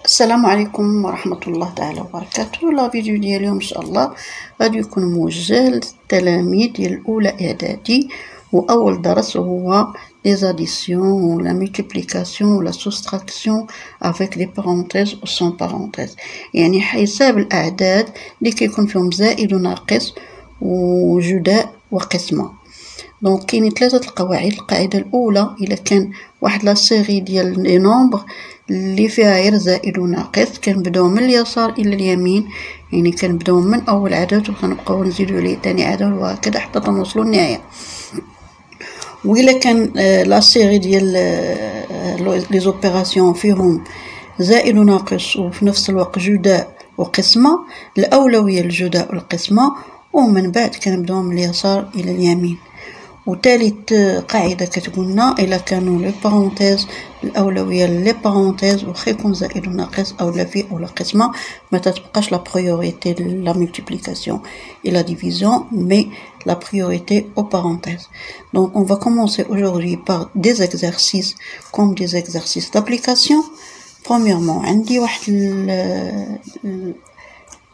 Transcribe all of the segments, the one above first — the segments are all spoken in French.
السلام عليكم ورحمة الله تعالى وبركاته. لا فيديو ديال اليوم ان شاء الله غادي يكون موجه للتلاميذ ديال الاولى اعدادي، واول درس هو les additions ou la multiplication ou la soustraction avec des parenthèses ou sans parenthèses، يعني حساب الاعداد اللي كيكون فيهم زائد وناقص وجداء وقسمه. دونك كاينين ثلاثه القواعد. القاعده الاولى الا كان واحد لا سيري ديال لي نومبر اللي فيها غير زائد وناقص كنبداو من اليسار الى اليمين، يعني كنبداو من اول عدد وكنبقاو نزيدو عليه ثاني عدد وهكذا حتى نوصلوا للنهايه. وإلا كان لا سيري ديال لي زوبيراسيون فيهم زائد وناقص وفي نفس الوقت جداء وقسمه، الاولويه للجداء والقسمه، ومن بعد كنبداو من اليسار الى اليمين. وثالث قاعده كتقولنا الا كانوا لي بارونتيز الاولويه لي بارونتيز واخا يكون زائد وناقص او لا في او لا قسمه، ما تتبقاش لا بريوريتي لا ملتيبليكاسيون et la division, mais la priorité aux parenthèses. Donc on va commencer aujourd'hui par des exercices comme des exercices d'application. Premièrement, عندي واحد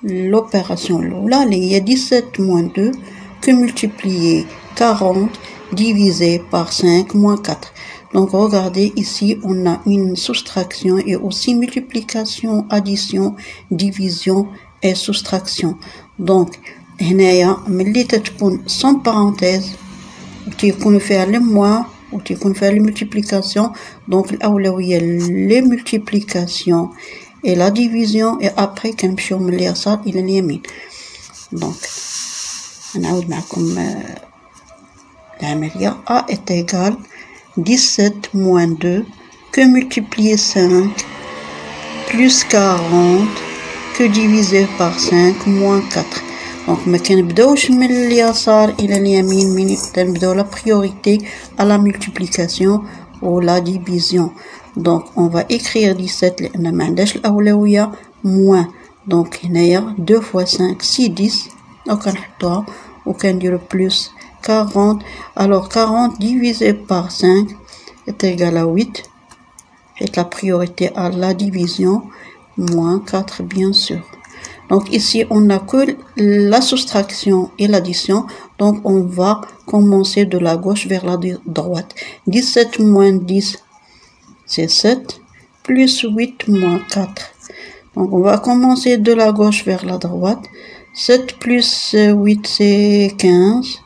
l'opération là, il y a 17 moins 2 que multiplier 40 divisé par 5 moins 4. Donc regardez ici, on a une soustraction et aussi multiplication, addition, division et soustraction. Donc هنايا ملي تتكون sans parenthèse وتيكون فيها لي موان وتيكون فيها لي ملتيبليكاسيون، دونك الاولويه لي ملتيبليكاسيون et la division et après كنمشيو من اليسار الى اليمين. دونك نعاود معكم العمليه. A est égal 17 moins 2 que multiplier 5 plus 40 que diviser par 5 moins 4. Donc ما كنبداوش من اليسار الى اليمين، من كنبداو لا priorité à la multiplication ou la division. Donc on va écrire 17 لان ما عندهاش الاولويه moins. donc هنايا 2 fois 5 6 10 وكنحطوها وكنديرو plus 40. alors 40 divisé par 5 est égal à 8 et la priorité à la division moins 4 bien sûr. Donc ici on n'a que la soustraction et l'addition, donc on va commencer de la gauche vers la droite. 17 moins 10 c'est 7 plus 8 moins 4. Donc on va commencer de la gauche vers la droite. 7 plus 8 c'est 15.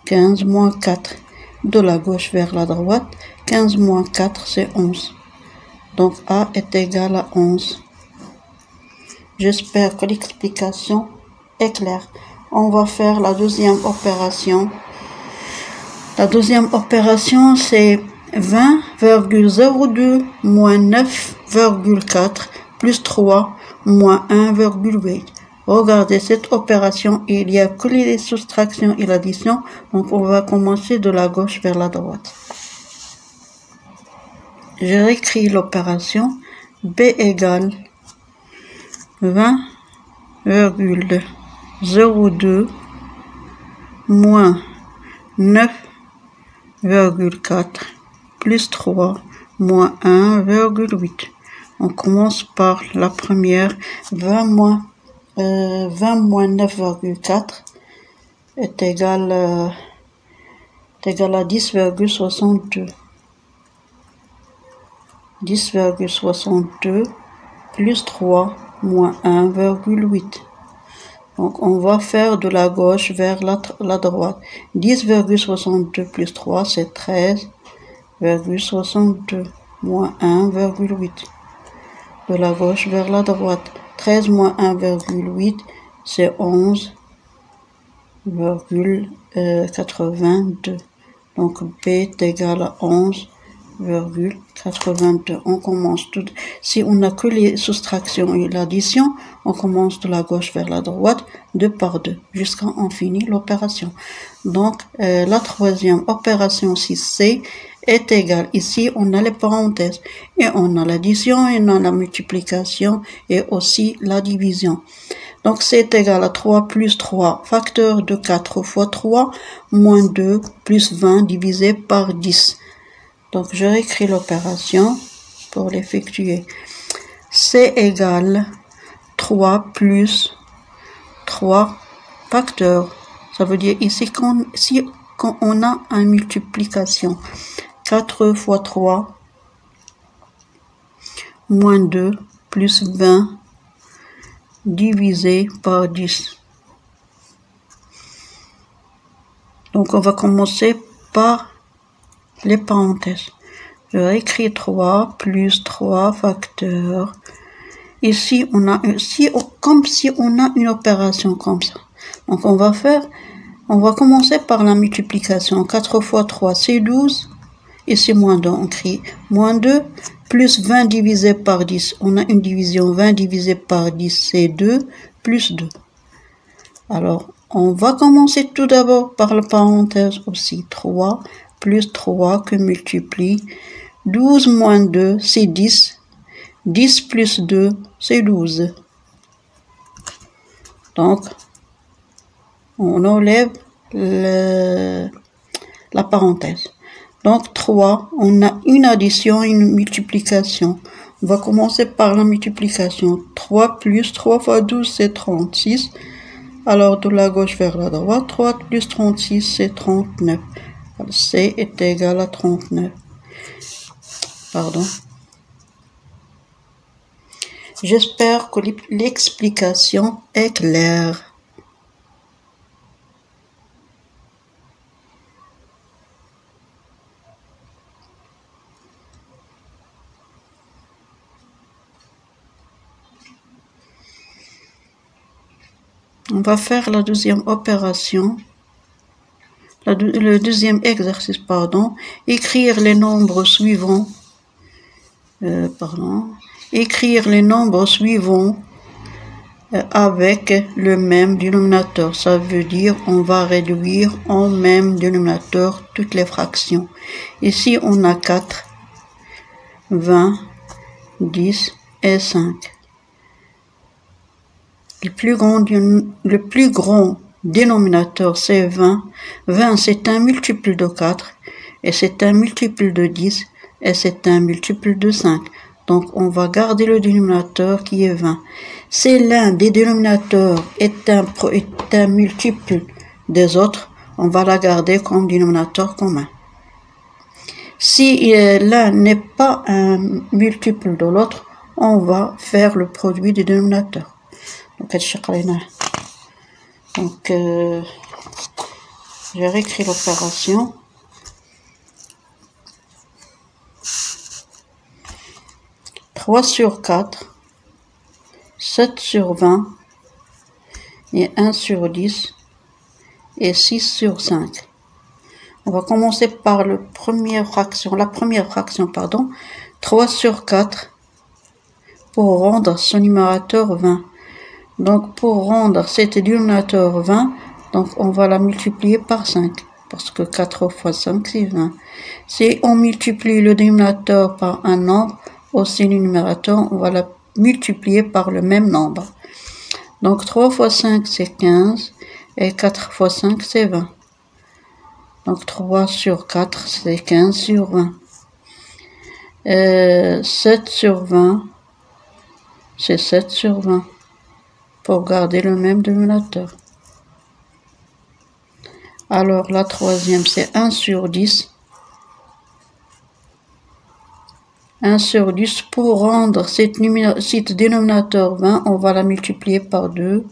15 moins 4 de la gauche vers la droite. 15 moins 4 c'est 11. Donc A est égal à 11. J'espère que l'explication est claire. On va faire la deuxième opération. La deuxième opération c'est 20,02 moins 9,4 plus 3 moins 1,8. Regardez cette opération, il n'y a que les soustractions et l'addition, donc on va commencer de la gauche vers la droite. Je réécris l'opération. B égale 20,02 moins 9,4 plus 3 moins 1,8. On commence par la première. 20 moins 9,4 est égal à 10,62. 10,62 plus 3 moins 1,8. Donc on va faire de la gauche vers la droite. 10,62 plus 3 c'est 13,62 moins 1,8. De la gauche vers la droite. 13 moins 1,8 c'est 11,82. Donc B est égal à 11,82. On commence tout. Si on n'a que les soustractions et l'addition, on commence de la gauche vers la droite, 2 par 2, jusqu'à en finir l'opération. Donc la troisième opération 6C est égale. Ici on a les parenthèses et on a l'addition et on a la multiplication et aussi la division. Donc c'est égal à 3 plus 3 facteur de 4 fois 3 moins 2 plus 20 divisé par 10. Donc je réécris l'opération pour l'effectuer. C égale 3 plus 3 facteurs. Ça veut dire ici quand on a une multiplication 4 fois 3 moins 2 plus 20 divisé par 10. Donc on va commencer par les parenthèses. Je vais écrire 3 plus 3 facteurs. Ici, comme si on a une opération comme ça. Donc on va commencer par la multiplication. 4 fois 3, c'est 12. Ici, moins 2, on écrit moins 2, plus 20 divisé par 10. On a une division, 20 divisé par 10, c'est 2, plus 2. Alors, on va commencer tout d'abord par la parenthèse aussi. 3 plus 3 que multiplie 12 moins 2, c'est 10. 10 plus 2, c'est 12. Donc, on enlève la parenthèse. Donc, 3, on a une addition et une multiplication. On va commencer par la multiplication. 3 plus 3 fois 12, c'est 36. Alors, de la gauche vers la droite, 3 plus 36, c'est 39. Alors, C est égal à 39. Pardon. J'espère que l'explication est claire. On va faire la deuxième opération. Le deuxième exercice, pardon. Écrire les nombres suivants. Écrire les nombres suivants avec le même dénominateur. Ça veut dire on va réduire en même dénominateur toutes les fractions. Ici, on a 4, 20, 10 et 5. Le plus grand dénominateur, c'est 20. 20, c'est un multiple de 4, et c'est un multiple de 10, et c'est un multiple de 5. Donc, on va garder le dénominateur qui est 20. Si l'un des dénominateurs est un multiple des autres, on va la garder comme dénominateur commun. Si l'un n'est pas un multiple de l'autre, on va faire le produit des dénominateurs. Donc, j'ai réécrit l'opération. « 3 sur 4, 7 sur 20, et 1 sur 10, et 6 sur 5. » On va commencer par la première fraction, 3 sur 4, pour rendre son numérateur 20. Donc, pour rendre cet dénominateur 20, donc on va la multiplier par 5, parce que 4 fois 5, c'est 20. Si on multiplie le dénominateur par un nombre, aussi le numérateur, on va la multiplier par le même nombre. Donc, 3 fois 5, c'est 15, et 4 fois 5, c'est 20. Donc, 3 sur 4, c'est 15 sur 20. 7 sur 20, c'est 7 sur 20. Pour garder le même dénominateur. Alors, la troisième, c'est 1 sur 10. 1 sur 10, pour rendre cet dénominateur 20, on va la multiplier par 2.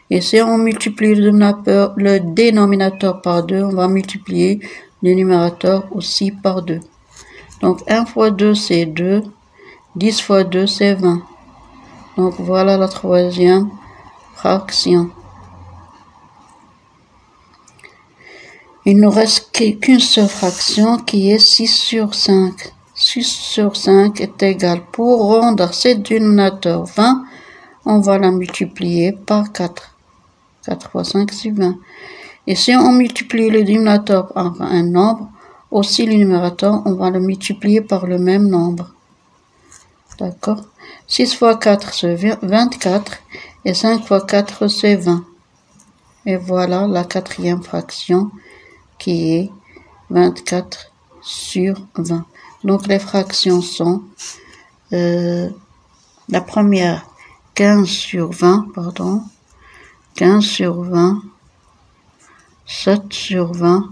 Et si on multiplie le dénominateur par 2, on va multiplier le numérateur aussi par 2. Donc, 1 fois 2, c'est 2. 10 fois 2, c'est 20. Donc, voilà la troisième fraction. Il ne reste qu'une seule fraction qui est 6 sur 5. 6 sur 5 est égal. Pour rendre ce dénominateur 20, on va la multiplier par 4. 4 fois 5, c'est 20. Et si on multiplie le dénominateur par un nombre, aussi le numérateur, on va le multiplier par le même nombre. D'accord? 6 fois 4, c'est 24. Et 5 fois 4, c'est 20. Et voilà la quatrième fraction qui est 24 sur 20. Donc les fractions sont La première, 15 sur 20, pardon. 15 sur 20. 7 sur 20.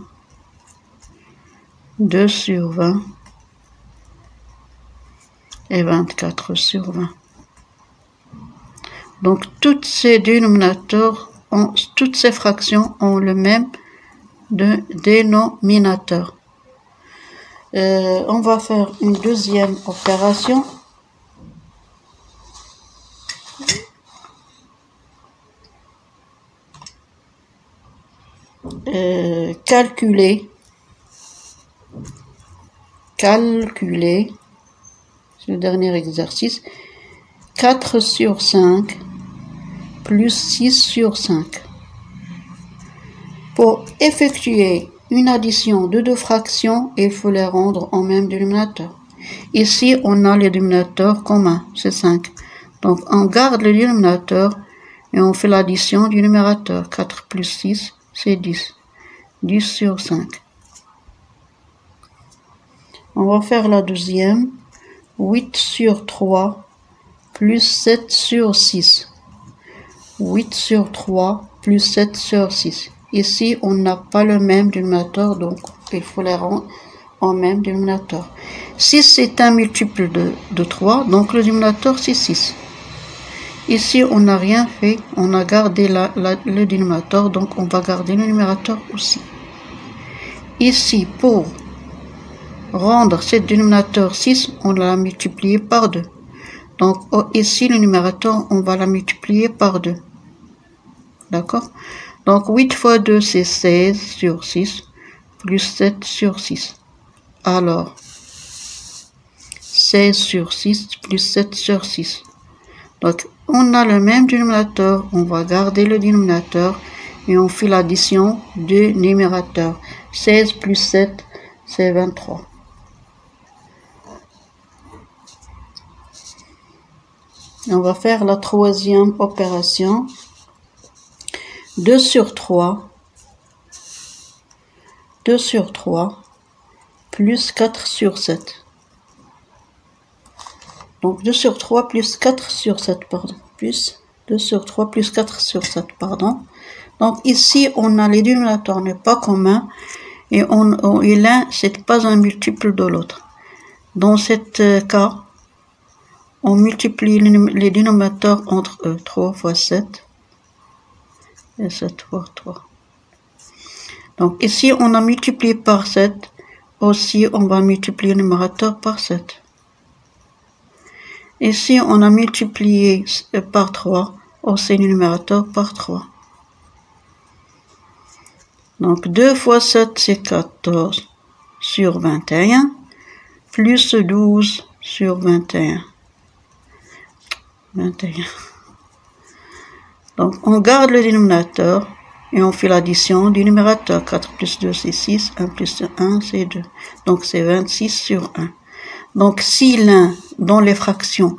2 sur 20. Et 24 sur 20. Donc, toutes ces dénominateurs, toutes ces fractions ont le même dénominateur. On va faire une deuxième opération. Calculer, c'est le dernier exercice, 4 sur 5 plus 6 sur 5. Pour effectuer une addition de deux fractions, il faut les rendre en même dénominateur. Ici, on a le dénominateur commun, c'est 5. Donc, on garde le dénominateur et on fait l'addition du numérateur. 4 plus 6, c'est 10. 10 sur 5. On va faire la deuxième. 8 sur 3 plus 7 sur 6. 8 sur 3 plus 7 sur 6. Ici, on n'a pas le même dénominateur, donc il faut les rendre en même dénominateur. 6 c'est un multiple de 3, donc le dénominateur c'est 6. Ici, on n'a rien fait, on a gardé le dénominateur, donc on va garder le numérateur aussi. Ici, pour rendre ce dénominateur 6, on l'a multiplié par 2. Donc ici, le numérateur, on va la multiplier par 2. D'accord? Donc 8 fois 2, c'est 16 sur 6, plus 7 sur 6. Alors, 16 sur 6, plus 7 sur 6. Donc, on a le même dénominateur, on va garder le dénominateur et on fait l'addition du numérateur. 16 plus 7, c'est 23. On va faire la troisième opération. 2 sur 3 plus 4 sur 7. Donc 2 sur 3 plus 4 sur 7, pardon. Plus 2 sur 3 plus 4 sur 7, pardon. Donc ici, on a les dénominateurs n'est pas commun et l'un, c'est pas un multiple de l'autre. Dans cet cas, on multiplie les dénominateurs entre eux. 3 fois 7 et 7 fois 3. Donc ici, on a multiplié par 7. Aussi, on va multiplier le numérateur par 7. Ici, on a multiplié par 3. Aussi, le numérateur par 3. Donc 2 fois 7, c'est 14 sur 21. Plus 12 sur 21. 21. Donc, on garde le dénominateur et on fait l'addition du numérateur. 4 plus 2, c'est 6. 1 plus 1, c'est 2. Donc, c'est 26 sur 1. Donc, si l'un, dans les fractions,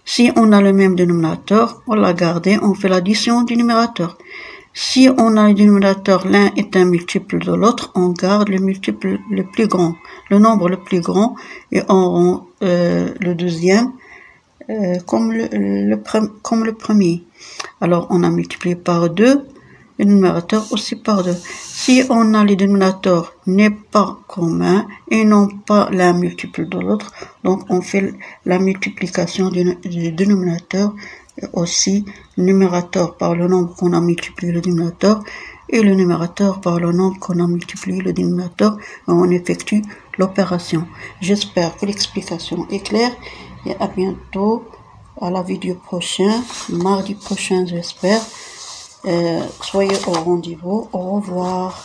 si on a le même dénominateur, on l'a gardé, on fait l'addition du numérateur. Si on a le dénominateur, l'un est un multiple de l'autre, on garde le multiple le plus grand, le nombre le plus grand, et on rend le deuxième comme le premier. Alors, on a multiplié par 2, le numérateur aussi par 2. Si on a les dénominateurs n'est pas commun et non pas l'un multiple de l'autre, donc on fait la multiplication du dénominateur et aussi le numérateur par le nombre qu'on a multiplié le dénominateur et le numérateur par le nombre qu'on a multiplié le dénominateur et on effectue l'opération. J'espère que l'explication est claire et à bientôt à la vidéo prochaine, mardi prochain j'espère. Soyez au rendez-vous. Au revoir.